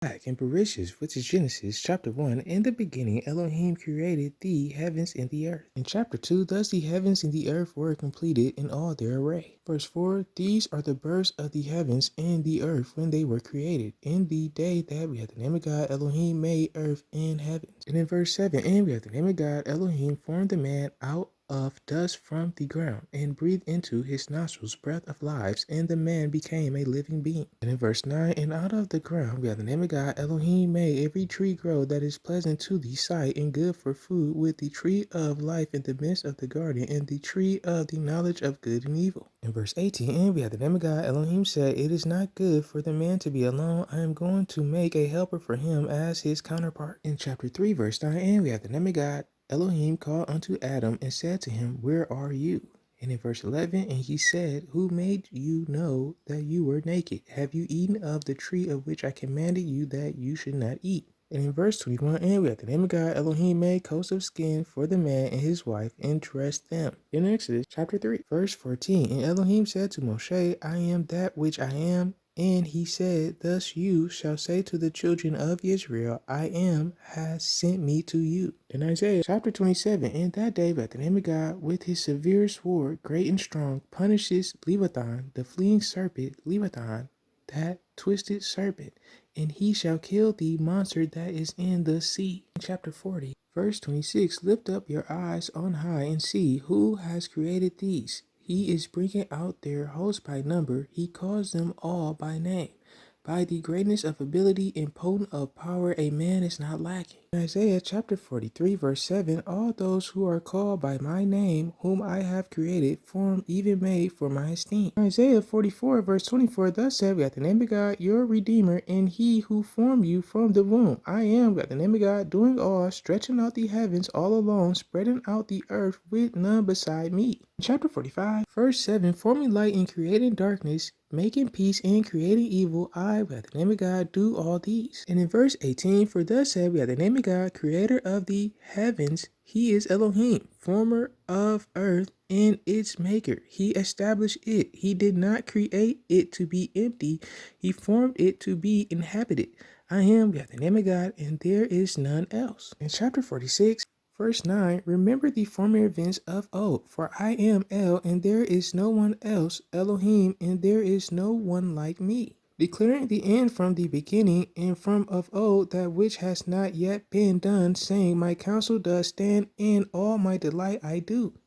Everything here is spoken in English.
Back in Bereshit, which is Genesis chapter 1, in the beginning Elohim created the heavens and the earth. In chapter 2, thus the heavens and the earth were completed in all their array. Verse 4, these are the births of the heavens and the earth when they were created, in the day that we had the name of God Elohim made earth and heavens. And in verse 7, and we have the name of God Elohim formed the man out of dust from the ground, and breathed into his nostrils breath of lives, and the man became a living being. And in verse 9, and out of the ground we have the name of God Elohim made every tree grow that is pleasant to the sight and good for food, with the tree of life in the midst of the garden, and the tree of the knowledge of good and evil. In verse 18, and we have the name of God Elohim said, it is not good for the man to be alone. I am going to make a helper for him as his counterpart. In chapter 3, verse 9, and we have the name of God Elohim called unto Adam and said to him, where are you? And in verse 11, and he said, who made you know that you were naked? Have you eaten of the tree of which I commanded you that you should not eat? And in verse 21, and we have the name of God Elohim made coats of skin for the man and his wife and dressed them. In Exodus chapter 3, verse 14, and Elohim said to Moshe, I am that which I am. And he said, thus you shall say to the children of Israel, I am has sent me to you. In Isaiah chapter 27, in that day by the name of God, with his severe sword, great and strong, punishes Leviathan, the fleeing serpent, Leviathan, that twisted serpent, and he shall kill the monster that is in the sea. In chapter 40, verse 26, lift up your eyes on high and see who has created these. He is bringing out their host by number. He calls them all by name. By the greatness of ability and potent of power, a man is not lacking. In Isaiah chapter 43, verse 7, all those who are called by my name, whom I have created, formed, even made for my esteem. In Isaiah 44, verse 24, thus said we at the name of God, your Redeemer, and he who formed you from the womb. I am, at the name of God, doing all, stretching out the heavens all alone, spreading out the earth with none beside me. In chapter 45, verse 7, forming light and creating darkness, making peace and creating evil, I, by the name of God, do all these. And in verse 18, for thus said we, by the name of God, creator of the heavens, he is Elohim, former of earth and its maker. He established it. He did not create it to be empty. He formed it to be inhabited. I am, by the name of God, and there is none else. In chapter 46, verse 9, remember the former events of old, for I am El, and there is no one else, Elohim, and there is no one like me. Declaring the end from the beginning, and from of old that which has not yet been done, saying, my counsel does stand, and all my delight I do.